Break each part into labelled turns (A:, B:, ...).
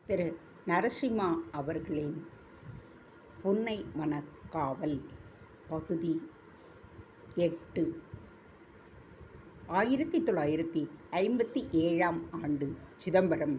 A: திரு நரசிம்மா அவர்களின் பொன்னை மனக்காவல் பகுதி 8. 1957ஆம் ஆண்டு சிதம்பரம்.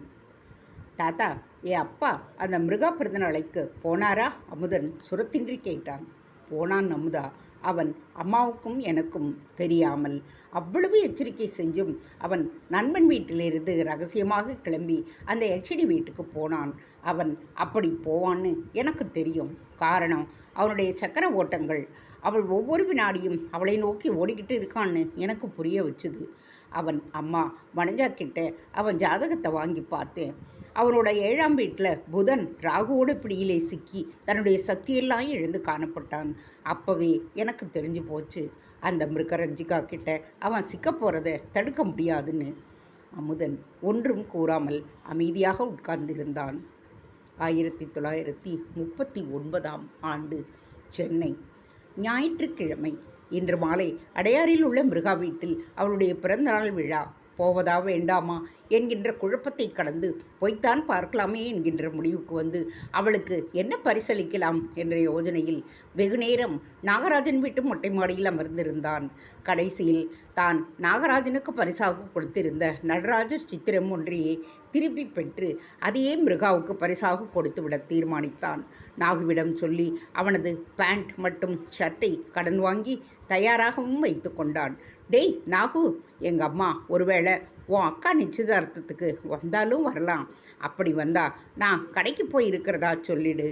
A: தாத்தா, என் அப்பா அந்த மிருகா பிறந்தநாளைக்கு போனாரா? அமுதன் சுரத்தின்றி கேட்டான். போனான் அமுதா. அவன் அம்மாவுக்கும் எனக்கும் தெரியாமல் அவ்வளவு எச்சரிக்கை செஞ்சும் அவன் நண்பன் வீட்டிலிருந்து ரகசியமாக கிளம்பி அந்த யட்சினி வீட்டுக்கு போனான். அவன் அப்படி போவான்னு எனக்கு தெரியும். காரணம், அவனுடைய சக்கர ஓட்டங்கள். அவள் ஒவ்வொரு வினாடியும் அவளை நோக்கி ஓடிக்கிட்டு இருக்கான்னு எனக்கு புரிய வச்சுது. அவன் அம்மா வனஜாக்கிட்ட அவன் ஜாதகத்தை வாங்கி பார்த்தேன். அவனோட 7ஆம் வீட்டில் புதன் ராகுவோட பிடியிலே சிக்கி தன்னுடைய சக்தியெல்லாம் எழுந்து காணப்பட்டான். அப்போவே எனக்கு தெரிஞ்சு போச்சு, அந்த மிருகரஞ்சிகா கிட்ட அவன் சிக்க போகிறத தடுக்க முடியாதுன்னு. அமுதன் ஒன்றும் கூறாமல் அமைதியாக உட்கார்ந்திருந்தான். 1939ஆம் ஆண்டு சென்னை. ஞாயிற்றுக்கிழமை. இன்று மாலை அடையாறில் உள்ள மிருகா வீட்டில் அவளுடைய பிறந்தநாள் விழா. போவதா வேண்டாமா என்கின்ற குழப்பத்தை கடந்து போய்த்தான் பார்க்கலாமே என்கின்ற முடிவுக்கு வந்து அவளுக்கு என்ன பரிசளிக்கலாம் என்ற யோஜனையில் வெகுநேரம் நாகராஜன் வீட்டு மொட்டை மாடியில் அமர்ந்திருந்தான். கடைசியில் தான் நாகராஜனுக்கு பரிசாக கொடுத்திருந்த நடராஜர் சித்திரம் ஒன்றையே திருப்பி பெற்று அதையே மிருகாவுக்கு பரிசாக கொடுத்துவிட தீர்மானித்தான். நாகுவிடம் சொல்லி அவனது பேண்ட் மற்றும் ஷர்ட்டை கடன் வாங்கி தயாராகவும் வைத்து கொண்டான். டேய் நாகு, எங்கள் அம்மா ஒருவேளை உன் அக்கா நிச்சயதார்த்தத்துக்கு வந்தாலும் வரலாம். அப்படி வந்தா நான் கடைக்கு போய் இருக்கிறதா சொல்லிடு.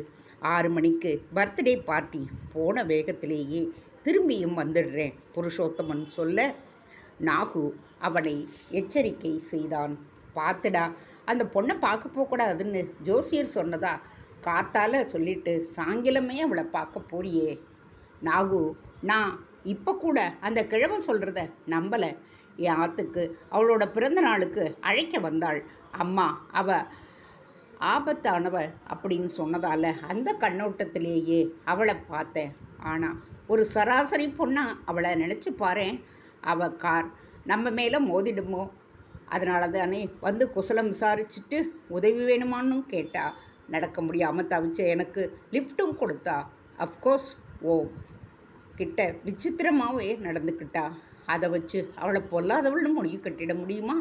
A: 6 மணிக்கு பர்த்டே பார்ட்டி. போன வேகத்திலேயே திரும்பியும் வந்துடுறேன் புருஷோத்தமன் சொல்ல நாகு அவனை எச்சரிக்கை செய்தான். பார்த்துடா, அந்த பொண்ணை பார்க்க போகக்கூடாதுன்னு ஜோசியர் சொன்னதா காத்தால சொல்லிட்டு சாயங்காலமே அவளை பார்க்க போறியே. நாகு, நான் இப்போ கூட அந்த கிழமை சொல்கிறத நம்பலை. என் ஆத்துக்கு அவளோட பிறந்த நாளுக்கு அழைக்க வந்தாள் அம்மா. அவள் ஆபத்தானவ அப்படின்னு சொன்னதால் அந்த கண்ணோட்டத்திலேயே அவளை பார்த்தேன். ஆனால் ஒரு சராசரி பொண்ணாக அவளை நினச்சி பாரேன். அவள் கார் நம்ம மேலே மோதிடுமோ, அதனால தானே வந்து குசலம் விசாரிச்சுட்டு உதவி வேணுமான்னு கேட்டா. நடக்க முடியாமல் தவிச்ச எனக்கு லிஃப்ட்டும் கொடுத்தா. அஃப்கோர்ஸ் ஓ கிட்ட விசித்திரமாகவே நடந்துக்கிட்டா. அதை வச்சு அவளை பொல்லாதவள்னு முடிவு கட்டிட முடியுமா?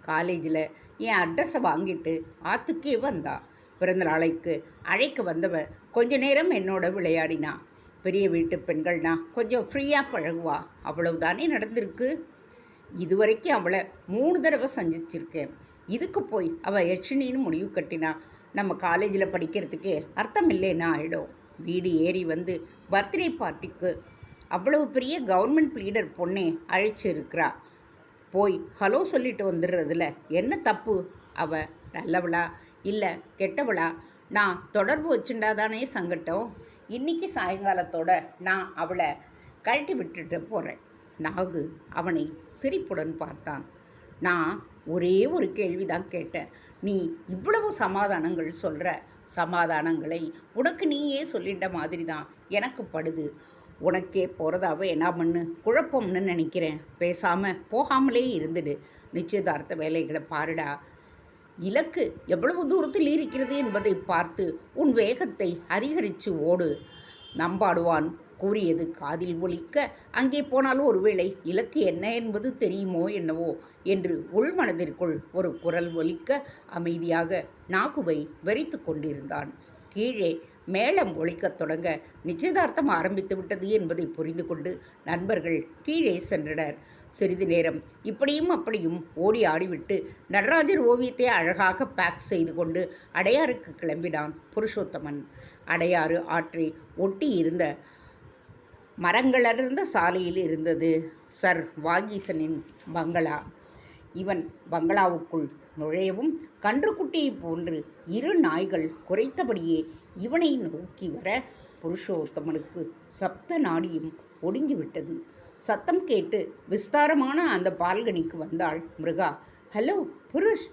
A: காலேஜில் என் அட்ரஸை வாங்கிட்டு ஆற்றுக்கே வந்தா. பிறந்த நாளைக்கு அழைக்க வந்தவ கொஞ்ச நேரம் என்னோட விளையாடினா. பெரிய வீட்டு பெண்கள்னா கொஞ்சம் ஃப்ரீயாக பழகுவா, அவ்வளவுதானே நடந்திருக்கு. இதுவரைக்கும் அவளை 3 தடவை சந்திச்சிருக்கேன். இதுக்கு போய் அவள் யட்சினின்னு முடிவு கட்டினா நம்ம காலேஜில் படிக்கிறதுக்கே அர்த்தம் இல்லைன்னா ஆகிடும். வீடு ஏறி வந்து பர்த்டே பார்ட்டிக்கு அவ்வளவு பெரிய கவர்மெண்ட் லீடர் பொண்ணே அழைச்சிருக்கிறா. போய் ஹலோ சொல்லிட்டு வந்துடுறதுல என்ன தப்பு? அவள் நல்லவளா இல்லை கெட்டவளா நான் தொடர்பு வச்சுட்டாதானே சங்கட்டம். இன்றைக்கி சாயங்காலத்தோட நான் அவளை கழட்டி விட்டுட்டு போகிறேன். நாகு அவனை சிரிப்புடன் பார்த்தான். நான் ஒரே ஒரு கேள்வி தான் கேட்டேன். நீ இவ்வளவு சமாதானங்கள் சொல்கிற. சமாதானங்களை உனக்கு நீயே சொல்லிட்ட மாதிரி தான் எனக்கு படுது. உனக்கே போகிறதாவே என்ன பண்ணு குழப்பம்னு நினைக்கிறேன். பேசாமல் போகாமலே இருந்துடு. நிச்சயதார்த்த வேலைகளை பாருடா. இலக்கு எவ்வளவு தூரத்தில் இருக்கிறது என்பதை பார்த்து உன் வேகத்தை அதிகரித்து ஓடு. நம்பாடுவான் கூறியது காதில் ஒலிக்க, அங்கே போனாலும் ஒருவேளை இலக்கு என்ன என்பது தெரியுமோ என்னவோ என்று உள்மனதிற்குள் ஒரு குரல் ஒலிக்க அமைதியாக நாகுவை வெறித்து கொண்டிருந்தான். கீழே மேளம் ஒலிக்கத் தொடங்க நிச்சயதார்த்தம் ஆரம்பித்து விட்டது என்பதை புரிந்து கொண்டு நண்பர்கள் கீழே சென்றனர். சிறிது நேரம் இப்படியும் அப்படியும் ஓடி ஆடிவிட்டு நடராஜர் ஓவியத்தை அழகாக பேக் செய்து கொண்டு அடையாருக்கு கிளம்பினான் புருஷோத்தமன். அடையாறு ஆற்றை ஒட்டி இருந்த மரங்களர்ந்த சாலையில் இருந்தது சர் வாகீசனின் பங்களா. இவன் பங்களாவுக்குள் நுழையவும் கன்றுக்குட்டியை போன்று 2 நாய்கள் குறைத்தபடியே இவனை நோக்கி வர புருஷோத்தமனுக்கு சப்த நாடியும் ஒடுங்கிவிட்டது. சத்தம் கேட்டு விஸ்தாரமான அந்த பால்கனிக்கு வந்தாள் மிருகா. ஹலோ புருஷ்,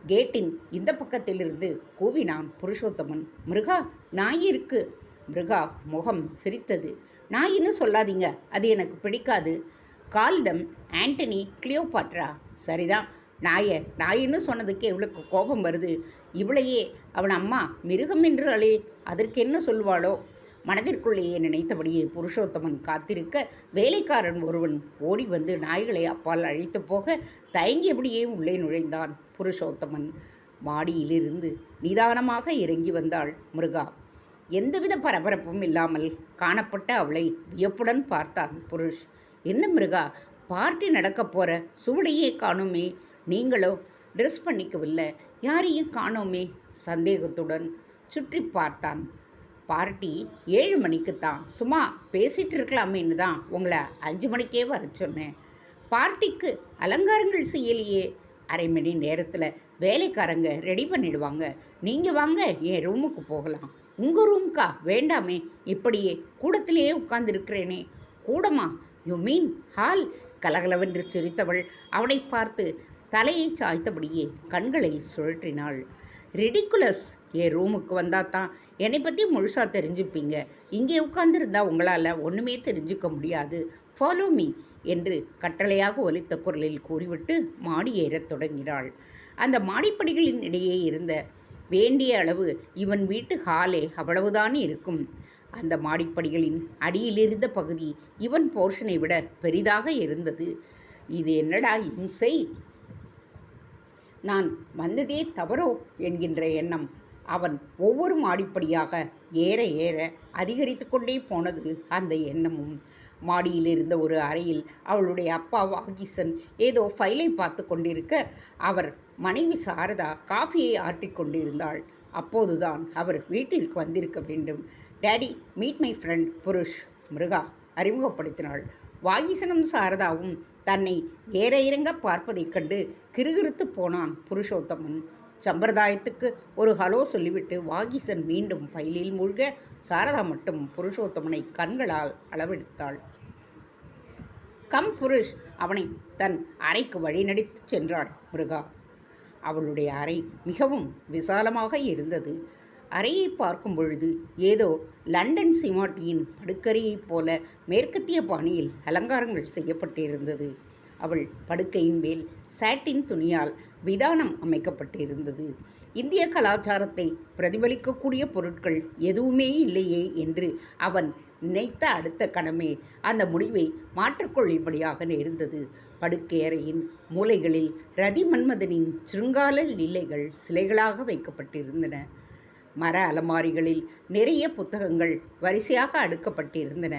A: கேட்டின் இந்த பக்கத்திலிருந்து கூவினான் புருஷோத்தமன். மிருகா, நாய் இருக்கு. மிருகா முகம் சிரித்தது. நாயின்னு சொல்லாதீங்க, அது எனக்கு பிடிக்காது. கால்தம் ஆண்டனி கிளியோபாட்ரா. சரிதான், நாயின்னு சொன்னதுக்கு இவளுக்கு கோபம் வருது. இவளையே அவன் அம்மா மிருகம் என்றாலே அதற்கு என்ன சொல்வாளோ? மனதிற்குள்ளேயே நினைத்தபடியே புருஷோத்தமன் காத்திருக்க வேலைக்காரன் ஒருவன் ஓடி வந்து நாய்களை அப்பால் அழைத்து போக தயங்கியபடியே உள்ளே நுழைந்தான் புருஷோத்தமன். மாடியிலிருந்து நிதானமாக இறங்கி வந்தாள் மிருகா. எந்தவித பரபரப்பும் இல்லாமல் காணப்பட்ட அவளை வியப்புடன் பார்த்தான் புருஷ். என்ன மிருகா, பார்ட்டி நடக்க போகிற சுவடையே காணோமே, நீங்களோ ட்ரெஸ் பண்ணிக்கவில்லை, யாரையும் காணோமே? சந்தேகத்துடன் சுற்றி பார்த்தான். பார்ட்டி 7 மணிக்குத்தான், சும்மா பேசிகிட்டு இருக்கலாமேன்னு தான் உங்களை 5 மணிக்கே வர சொன்னேன். பார்ட்டிக்கு அலங்காரங்கள் செய்யலையே, அரை மணி நேரத்தில் வேலைக்காரங்க ரெடி பண்ணிடுவாங்க. நீங்கள் வாங்க, என் ரூமுக்கு போகலாம். உங்கள் ரூம்க்கா? வேண்டாமே, இப்படியே கூடத்திலேயே உட்கார்ந்துருக்கிறேனே. கூடமா? You mean hall? கலகலவென்று சிரித்தவள் அவனை பார்த்து தலையை சாய்த்தபடியே கண்களை சுழற்றினாள். ரெடிகுலஸ், என் ரூமுக்கு வந்தால் தான் என்னை பற்றி முழுசாக தெரிஞ்சுப்பீங்க. இங்கே உட்கார்ந்துருந்தா உங்களால் ஒன்றுமே தெரிஞ்சுக்க முடியாது. ஃபாலோ மீ என்று கட்டளையாக ஒலித்த குரலில் கூறிவிட்டு மாடி ஏறத் தொடங்கினாள். அந்த மாடிப்படிகளின் இடையே இருந்த வேண்டிய அளவு இவன் வீட்டு ஹாலே அவ்வளவுதான் இருக்கும். அந்த மாடிப்படிகளின் அடியிலிருந்த பகுதி இவன் போர்ஷனை விட பெரிதாக இருந்தது. இது என்னடா இம்சை, நான் வந்ததே தவறோ என்கின்ற எண்ணம் அவன் ஒவ்வொரு மாடிப்படியாக ஏற ஏற அதிகரித்து கொண்டே போனது. அந்த எண்ணமும் மாடியில் இருந்த ஒரு அறையில் அவளுடைய அப்பா வாகிசன் ஏதோ ஃபைலை பார்த்து கொண்டிருக்க அவர் மனைவி சாரதா காஃபியை ஆற்றிக்கொண்டிருந்தாள். அப்போதுதான் அவர் வீட்டிற்கு வந்திருக்க வேண்டும். Daddy, meet my friend Purush, Mriga அறிமுகப்படுத்தினாள். வாகிசனும் சாரதாவும் தன்னை ஏற இறங்க பார்ப்பதைக் கண்டு கிறுகிறுத்து போனான் புருஷோத்தமன். சம்பிரதாயத்துக்கு ஒரு ஹலோ சொல்லிவிட்டு வாகிசன் மீண்டும் பைலில் மூழ்க சாரதா மட்டும் புருஷோத்தமனை கண்களால் அளவெடுத்தாள். கம் புருஷ், அவனை தன் அறைக்கு வழிநடத்தி சென்றாள் மிருகா. அவளுடைய அறை மிகவும் விசாலமாக இருந்தது. அறையை பார்க்கும் பொழுது ஏதோ லண்டன் சிமாட்டியின் படுக்கறையைப் போல மேற்கத்திய பாணியில் அலங்காரங்கள் செய்யப்பட்டிருந்தது. அவள் படுக்கையின் மேல் சாட்டின் துணியால் விதானம் அமைக்கப்பட்டிருந்தது. இந்திய கலாச்சாரத்தை பிரதிபலிக்கக்கூடிய பொருட்கள் எதுவுமே இல்லையே என்று அவன் நினைத்த அடுத்த கணமே அந்த முடிவை மாற்றிக்கொள்ளும்படியாக நேர்ந்தது. படுக்கையறையின் மூலைகளில் ரதி மன்மதனின் சிருங்கால லீலைகள் சிலைகளாக வைக்கப்பட்டிருந்தன. மர அலமாரிகளில் நிறைய புத்தகங்கள் வரிசையாக அடுக்கப்பட்டிருந்தன.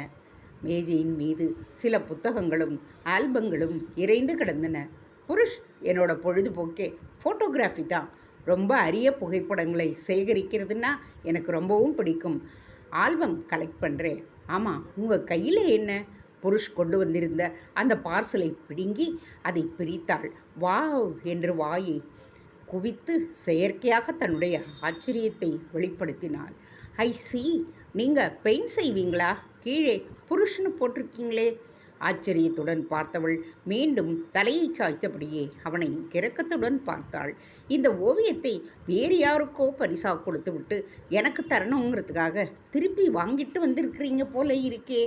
A: மேஜையின் மீது சில புத்தகங்களும் ஆல்பங்களும் இறைந்து கிடந்தன. புருஷ், என்னோட பொழுதுபோக்கே ஃபோட்டோகிராஃபி தான். ரொம்ப அரிய புகைப்படங்களை சேகரிக்கிறதுனா எனக்கு ரொம்பவும் பிடிக்கும். ஆல்பம் கலெக்ட் பண்ணுறேன். ஆமாம், உங்கள் கையில் என்ன? புருஷ் கொண்டு வந்திருந்த அந்த பார்சலை பிடுங்கி அதை பிரித்தாள். வாவ் என்று வாயை குவித்து செயற்கையாக தன்னுடைய ஆச்சரியத்தை வெளிப்படுத்தினாள். ஐ சி, நீங்கள் பெயிண்ட் செய்வீங்களா? கீழே புருஷனு போட்டிருக்கீங்களே. ஆச்சரியத்துடன் பார்த்தவள் மீண்டும் தலையை சாய்த்தபடியே அவனை கிறக்கத்துடன் பார்த்தாள். இந்த ஓவியத்தை வேறு யாருக்கோ பரிசாக கொடுத்துவிட்டு எனக்கு தரணுங்கிறதுக்காக திருப்பி வாங்கிட்டு வந்திருக்கிறீங்க போல இருக்கே.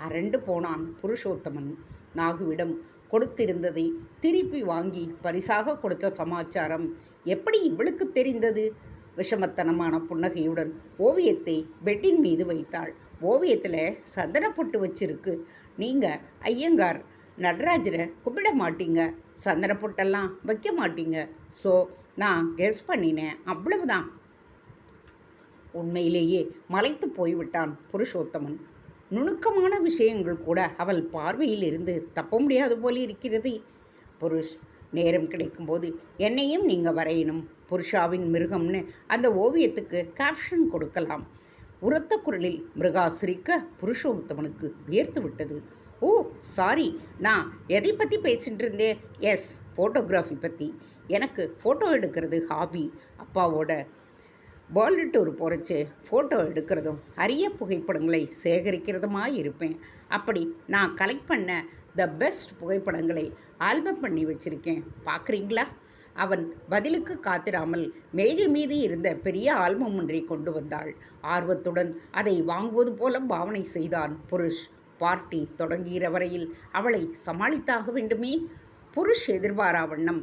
A: அரண்டு போனான் புருஷோத்தமன். நாகுவிடம் கொடுத்திருந்ததை திருப்பி வாங்கி பரிசாக கொடுத்த சமாச்சாரம் எப்படி இவளுக்கு தெரிந்தது? விஷமத்தனமான புன்னகையுடன் ஓவியத்தை பெட்டின் மீது வைத்தாள். ஓவியத்தில் சந்தன பொட்டு வச்சிருக்கு. நீங்கள் ஐயங்கார் நடராஜரை கும்பிட மாட்டீங்க, சந்தன பொட்டெல்லாம் வைக்க மாட்டீங்க. ஸோ நான் கெஸ் பண்ணினேன், அவ்வளவுதான். உண்மையிலேயே மலைத்து போய்விட்டான் புருஷோத்தமன். நுணுக்கமான விஷயங்கள் கூட அவள் பார்வையில் இருந்து தப்ப முடியாது போல இருக்கிறது. புருஷ், நேரம் கிடைக்கும்போது என்னையும் நீங்கள் வரையணும். புருஷாவின் மிருகம்னு அந்த ஓவியத்துக்கு கேப்ஷன் கொடுக்கலாம். உரத்த குரலில் மிருகா சிரிக்க புருஷோத்தமனுக்கு வியர்த்து விட்டது. ஓ சாரி, நான் எதை பற்றி பேசிகிட்டு இருந்தேன்? எஸ், ஃபோட்டோகிராஃபி பற்றி. எனக்கு ஃபோட்டோ எடுக்கிறது ஹாபி. அப்பாவோட வேர்ல்டு டூர் போகிறச்சு ஃபோட்டோ எடுக்கிறதும் அரிய புகைப்படங்களை சேகரிக்கிறதுமாக இருப்பேன். அப்படி நான் கலெக்ட் பண்ண த பெஸ்ட் புகைப்படங்களை ஆல்பம் பண்ணி வச்சுருக்கேன், பார்க்குறீங்களா? அவன் பதிலுக்கு காத்திராமல் மேஜை மீது இருந்த பெரிய ஆல்பம் ஒன்றை கொண்டு வந்தாள். ஆர்வத்துடன் அதை வாங்குவது போல பாவனை செய்தான் புருஷ். பார்ட்டி தொடங்குகிற வரையில் அவளை சமாளித்தாக வேண்டுமே. புருஷ் எதிர்பாரா வண்ணம்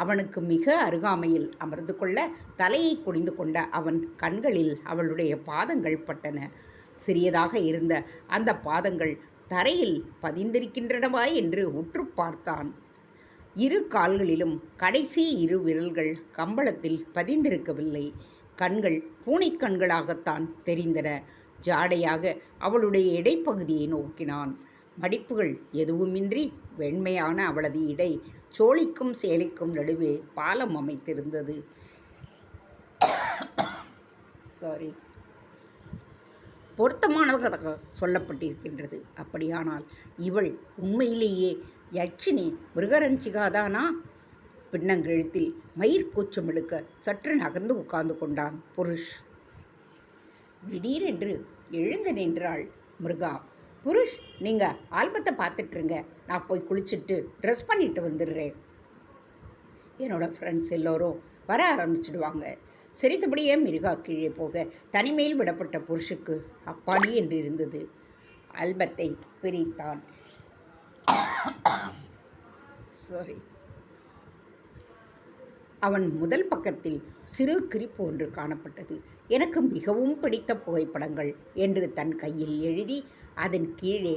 A: அவனுக்கு மிக அருகாமையில் அமர்ந்து கொள்ள தலையை குனிந்து கொண்ட அவன் கண்களில் அவளுடைய பாதங்கள் பட்டன. சிறியதாக இருந்த அந்த பாதங்கள் தரையில் பதிந்திருக்கின்றனவா என்று உற்று பார்த்தான். இரு கால்களிலும் கடைசி இரு விரல்கள் கம்பளத்தில் பதிந்திருக்கவில்லை. கண்கள் பூனைக்கண்களாகத்தான் தெரிந்தன. ஜாடையாக அவளுடைய இடைப்பகுதியை நோக்கினான். மடிப்புகள் எதுவுமின்றி வெண்மையான அவளது இடை சோழிக்கும் சேலைக்கும் நடுவே பாலம் அமைத்திருந்தது. பொருத்தமானதாக சொல்லப்பட்டிருக்கின்றது. அப்படியானால் இவள் உண்மையிலேயே யட்சினி மிருகரஞ்சிகாதானா? பின்னங்கழுத்தில் மயிர் கூச்சம் எடுக்க சற்று நகர்ந்து உட்கார்ந்து கொண்டான் புருஷ். திடீரென்று எழுந்து நின்றாள் மிருகா. புருஷ், நீங்கள் ஆல்பத்தை பார்த்துட்ருங்க, நான் போய் குளிச்சுட்டு ட்ரெஸ் பண்ணிட்டு வந்துடுறேன். என்னோடய ஃப்ரெண்ட்ஸ் எல்லோரும் வர ஆரம்பிச்சிடுவாங்க. சிரித்தபடியே மிருகா கீழே போக தனிமையில் விடப்பட்ட புருஷுக்கு அப்பாடி என்று இருந்தது. ஆல்பத்தை பிரித்தான். அவன் முதல் பக்கத்தில் சிறு கிரிப்பு ஒன்று காணப்பட்டது. எனக்கு மிகவும் பிடித்த புகைப்படங்கள் என்று தன் கையில் எழுதி அதன் கீழே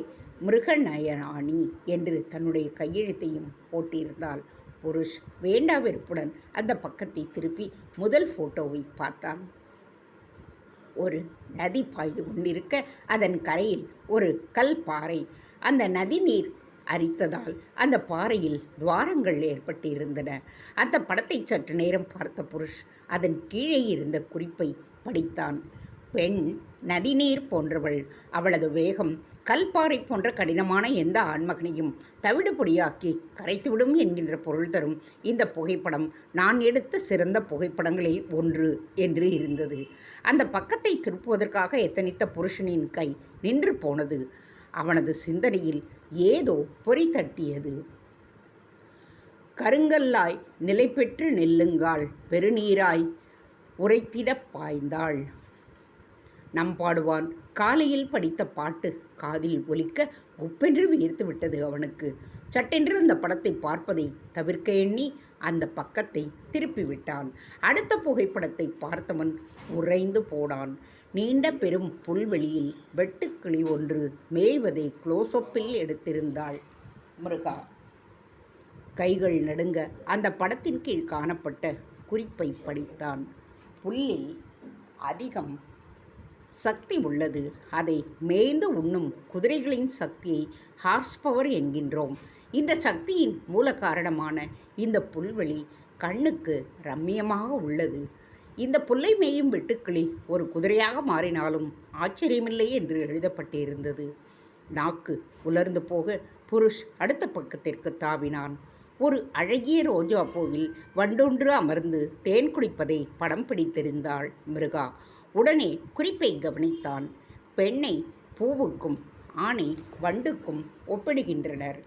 A: மிருகநயனானி என்று தன்னுடைய கையெழுத்தையும் போட்டிருந்தாள். புருஷ் வேண்டா வெறுப்புடன் அந்த பக்கத்தை திருப்பி முதல் ஃபோட்டோவை பார்த்தான். ஒரு நதி பாய்ந்து கொண்டிருக்க அதன் கரையில் ஒரு கல் பாறை. அந்த நதி நீர் அரித்ததால் அந்த பாறையில் துவாரங்கள் ஏற்பட்டிருந்தன. அந்த படத்தை சற்று நேரம் பார்த்த புருஷ் அதன் கீழே இருந்த குறிப்பை படித்தான். பெண் நதிநீர் போன்றவள். அவளது வேகம் கல்பாறை போன்ற கடினமான எந்த ஆண்மகனையும் தவிடுபொடியாக்கி கரைத்துவிடும் என்கின்ற பொருள் தரும் இந்த புகைப்படம் நான் எடுத்த சிறந்த புகைப்படங்களில் ஒன்று என்று இருந்தது. அந்த பக்கத்தை திருப்புவதற்காக எத்தனித்த புருஷனின் கை நின்று போனது. அவனது சிந்தனையில் ஏதோ பொறி தட்டியது. கருங்கல்லாய் நிலை பெற்று நெல்லுங்கால் பெருநீராய் உரைத்திடப் பாய்ந்தாள். நம்பாடுவான் காலையில் படித்த பாட்டு காதில் ஒலிக்க குப்பென்று வியர்த்து விட்டது அவனுக்கு. சட்டென்று அந்த படத்தை பார்ப்பதை தவிர்க்க எண்ணி அந்த பக்கத்தை திருப்பிவிட்டான். அடுத்த புகைப்படத்தை பார்த்தவன் உறைந்து போனான். நீண்ட பெரும் புல்வெளியில் வெட்டுக்கிளி ஒன்று மேய்வதை க்ளோஸ்அப்பில் எடுத்திருந்தாள் மிருகா. கைகள் நடுங்க அந்த படத்தின் கீழ் காணப்பட்ட குறிப்பை படித்தான். புல்லில் அதிகம் சக்தி உள்ளது. அதை மேய்ந்து உண்ணும் குதிரைகளின் சக்தியை ஹார்ஸ் பவர் என்கின்றோம். இந்த சக்தியின் மூல காரணமான இந்த புல்வெளி கண்ணுக்கு ரம்மியமாக உள்ளது. இந்த புல்லை மேயும் வெட்டுக்கிளி ஒரு குதிரையாக மாறினாலும் ஆச்சரியமில்லை என்று எழுதப்பட்டிருந்தது. நாக்கு உலர்ந்து போக புருஷ் அடுத்த பக்கத்திற்கு தாவினான். ஒரு அழகிய ரோஜா பூவில் வண்டொன்று அமர்ந்து தேன் குடிப்பதை படம் பிடித்திருந்தாள் மிருகா. உடனே குறிப்பை கவனித்தான். பெண்ணை பூவுக்கும் ஆணை வண்டுக்கும் ஒப்பிடுகின்றனர்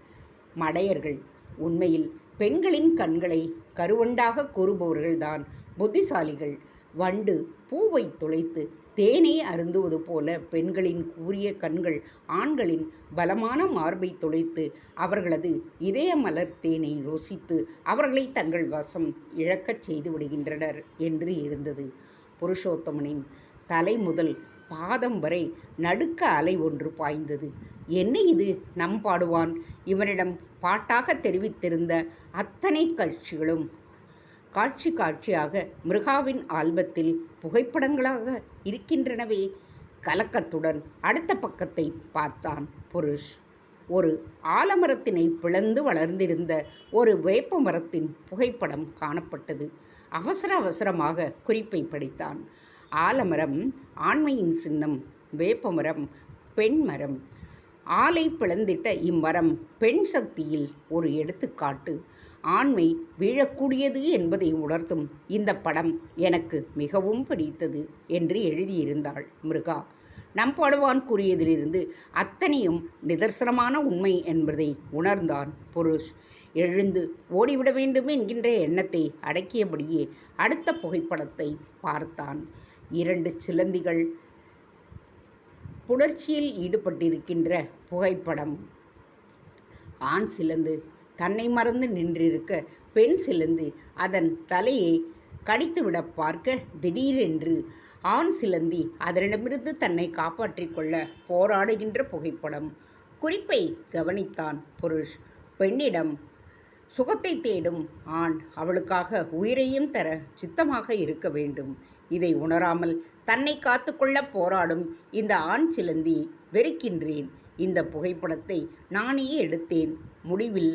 A: மடையர்கள். உண்மையில் பெண்களின் கண்களை கருவண்டாக கூறுபவர்கள்தான் புத்திசாலிகள். வண்டு பூவை துளைத்து தேனை அருந்துவது போல பெண்களின் கூரிய கண்கள் ஆண்களின் பலமான மார்பை துளைத்து அவர்களது இதய மலர் தேனை ருசித்து அவர்களை தங்கள் வசம் இழக்கச் செய்து விடுகின்றனர் என்று இருந்தது. புருஷோத்தமனின் தலை முதல் பாதம் வரை நடுக்க அலை ஒன்று பாய்ந்தது. என்ன இது? நம்பாடுவான் இவனிடம் பாட்டாக தெரிவித்திருந்த அத்தனை காட்சிகளும் காட்சியாக மிருகாவின் ஆல்பத்தில் புகைப்படங்களாக இருக்கின்றனவே. கலக்கத்துடன் அடுத்த பக்கத்தை பார்த்தான் புருஷ். ஒரு ஆலமரத்தினை பிளந்து வளர்ந்திருந்த ஒரு வேப்ப மரத்தின் புகைப்படம் காணப்பட்டது. அவசரமாக குறிப்பை படித்தான். ஆலமரம் ஆண்மையின் சின்னம், வேப்பமரம் பெண் மரம். ஆலை பிளந்திட்ட இம்மரம் பெண் சக்தியில் ஒரு எடுத்துக்காட்டு. ஆண்மை வீழக்கூடியது என்பதை உணர்த்தும் இந்த படம் எனக்கு மிகவும் பிடித்தது என்று எழுதியிருந்தாள் மிருகா. நம்பாடுவான் கூறியதிலிருந்து அத்தனையும் நிதர்சனமான உண்மை என்பதை உணர்ந்தான் புருஷ். எழுந்து ஓடிவிட வேண்டும் என்கின்ற எண்ணத்தை அடக்கியபடியே அடுத்த புகைப்படத்தை பார்த்தான். 2 சிலந்திகள் புணர்ச்சியில் ஈடுபட்டிருக்கின்ற புகைப்படம். ஆண் சிலந்து தன்னை மறந்து நின்றிருக்க பெண் சிலந்தி அதன் தலையை கடித்துவிட பார்க்க திடீரென்று ஆண் சிலந்தி அதனிடமிருந்து தன்னை காப்பாற்றிக் கொள்ள போராடுகின்ற புகைப்படம். குறிப்பை கவனித்தான் புருஷ். பெண்ணிடம் சுகத்தை தேடும் ஆண் அவளுக்காக உயிரையும் தர சித்தமாக இருக்க வேண்டும். இதை உணராமல் தன்னை காத்துக்கொள்ள போராடும் இந்த ஆண் சிலந்தி வெறுக்கின்றேன். இந்த புகைப்படத்தை நானே எடுத்தேன். முடிவில்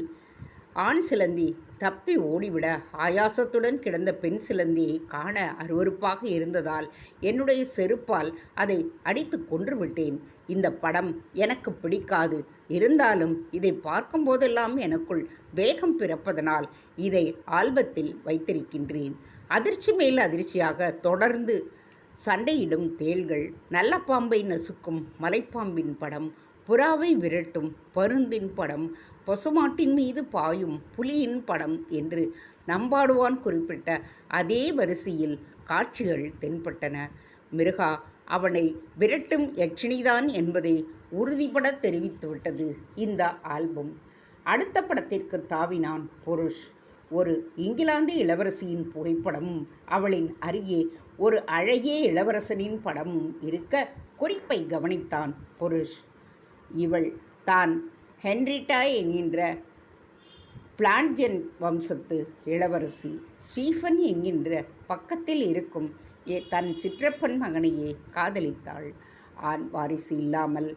A: ஆண் சிலந்தி தப்பி ஓடிவிட ஆயாசத்துடன் கிடந்த பெண் சிலந்தியை காண அருவருப்பாக இருந்ததால் என்னுடைய செருப்பால் அதை அடித்து கொன்றுவிட்டேன். இந்த படம் எனக்கு பிடிக்காது. இருந்தாலும் இதை பார்க்கும்போதெல்லாம் எனக்குள் வேகம் பிறப்பதனால் இதை ஆல்பத்தில் வைத்திருக்கின்றேன். அதிர்ச்சி மேல் அதிர்ச்சியாக தொடர்ந்து சண்டையிடும் தேள்கள், நல்ல பாம்பை நசுக்கும் மலைப்பாம்பின் படம், புறாவை விரட்டும் பருந்தின் படம், பசுமாட்டின் மீது பாயும் புலியின் படம் என்று நம்பாடுவான் குறிப்பிட்ட அதே வரிசையில் காட்சிகள் தென்பட்டன. மிருகா அவனை விரட்டும் யட்சினிதான் என்பதை உறுதிபட தெரிவித்துவிட்டது இந்த ஆல்பம். அடுத்த படத்திற்கு தாவினான் புருஷ். ஒரு இங்கிலாந்து இளவரசியின் புகைப்படமும் அவளின் அருகே ஒரு அழகிய இளவரசனின் படமும் இருக்க குறிப்பை கவனித்தான் புருஷ். இவள் தான் ஹென்ரிட்டா என்கின்ற பிளான்ஜென் வம்சத்து இளவரசி. ஸ்டீஃபன் என்கின்ற பக்கத்தில் இருக்கும் தன் சிற்றப்பன் மகனையே காதலித்தாள். ஆண் வாரிசு இல்லாமல்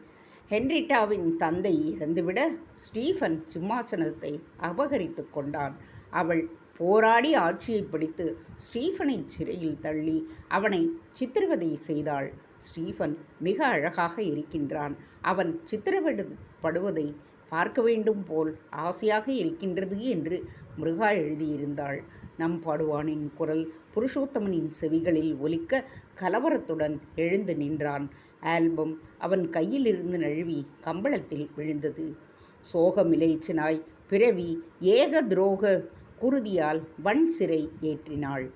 A: ஹென்ரிட்டாவின் தந்தை இறந்துவிட ஸ்டீஃபன் சிம்மாசனத்தை அபகரித்து கொண்டான். அவள் போராடி ஆட்சியை பிடித்து ஸ்டீஃபனை சிறையில் தள்ளி அவனை சித்திரவதை செய்தாள். ஸ்டீஃபன் மிக அழகாக இருக்கின்றான். அவன் சித்திரவதைப்படுவதை பார்க்க வேண்டும் போல் ஆசையாக இருக்கின்றது என்று மிருகா எழுதியிருந்தாள். நம்பாடுவானின் குரல் புருஷோத்தமனின் செவிகளில் ஒலிக்க கலவரத்துடன் எழுந்து நின்றான். ஆல்பம் அவன் கையிலிருந்து நழுவி கம்பளத்தில் விழுந்தது. சோகமிலைச்சினாய் பிறவி ஏக துரோக குருதியால் வன் சிறை ஏற்றினாள்.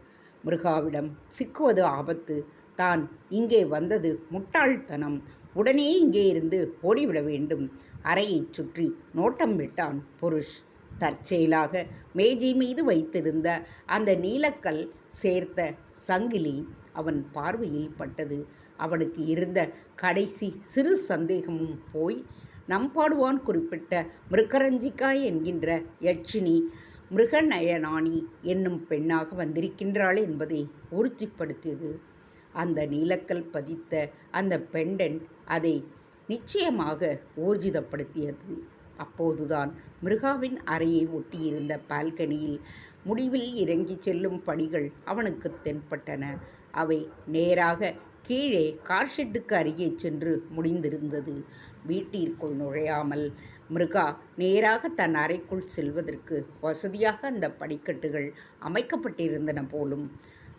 A: மிருகாவிடம் சிக்குவது ஆபத்து. தான் இங்கே வந்தது முட்டாள்தனம். உடனே இங்கே இருந்து ஓடிவிட வேண்டும். அறையைச் சுற்றி நோட்டம் விட்டான் புருஷ். தற்செயலாக மேஜை மீது வைத்திருந்த அந்த நீலக்கல் சேர்த்த சங்கிலி அவன் பார்வையில் பட்டது. அவனுக்கு இருந்த கடைசி சிறு சந்தேகமும் போய் நம்பாடுவான் குறிப்பிட்ட மிருகரஞ்சிகா என்கின்ற யட்சினி மிருகநயனானி என்னும் பெண்ணாக வந்திருக்கின்றாள் என்பதை உறுதிப்படுத்தியது. அந்த நீலக்கல் பதித்த அந்த பெண்டன் அதை நிச்சயமாக ஊர்ஜிதப்படுத்தியது. அப்போதுதான் மிருகாவின் அறையை ஒட்டியிருந்த பால்கனியில் முடிவில் இறங்கி செல்லும் படிகள் அவனுக்கு தென்பட்டன. அவை நேராக கீழே கார்ஷெட்டுக்கு அருகே சென்று முடிந்திருந்தது. வீட்டிற்குள் நுழையாமல் மிருகா நேராக தன் அறைக்குள் செல்வதற்கு வசதியாக அந்த படிக்கட்டுகள் அமைக்கப்பட்டிருந்தன போலும்.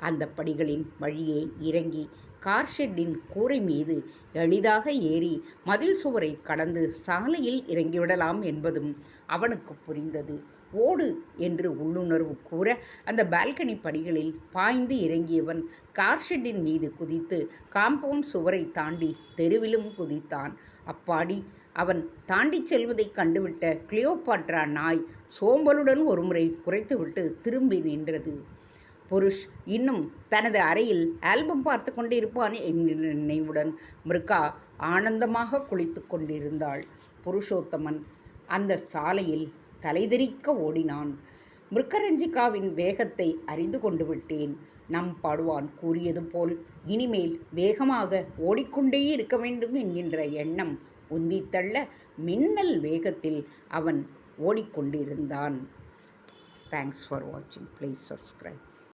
A: அந்த படிகளின் வழியே இறங்கி கார்ஷெட்டின் கூரை மீது எளிதாக ஏறி மதில் சுவரை கடந்து சாலையில் இறங்கிவிடலாம் என்பதும் அவனுக்கு புரிந்தது. ஓடு என்று உள்ளுணர்வு கூற அந்த பால்கனி படிகளில் பாய்ந்து இறங்கியவன் கார்ஷெட்டின் மீது குதித்து காம்பவுண்ட் சுவரை தாண்டி தெருவிலும் குதித்தான். அப்பாடி, அவன் தாண்டி செல்வதை கண்டுவிட்ட கிளியோபாட்ரா நாய் சோம்பலுடன் ஒருமுறை குறைத்துவிட்டு திரும்பி நின்றது. புருஷ் இன்னும் தனது அறையில் ஆல்பம் பார்த்து கொண்டிருப்பான் என்கிற நினைவுடன் மிருகா ஆனந்தமாக குளித்து கொண்டிருந்தாள். புருஷோத்தமன் அந்த சாலையில் தலைதெறிக்க ஓடினான். மிருகரஞ்சிகாவின் வேகத்தை அறிந்து கொண்டு விட்டேன். நம்பாடுவான் கூறியது போல் இனிமேல் வேகமாக ஓடிக்கொண்டே இருக்க வேண்டும் என்கின்ற எண்ணம் உந்தித்தள்ள மின்னல் வேகத்தில் அவன் ஓடிக்கொண்டிருந்தான். தேங்க்ஸ் ஃபார் வாட்சிங். Please subscribe.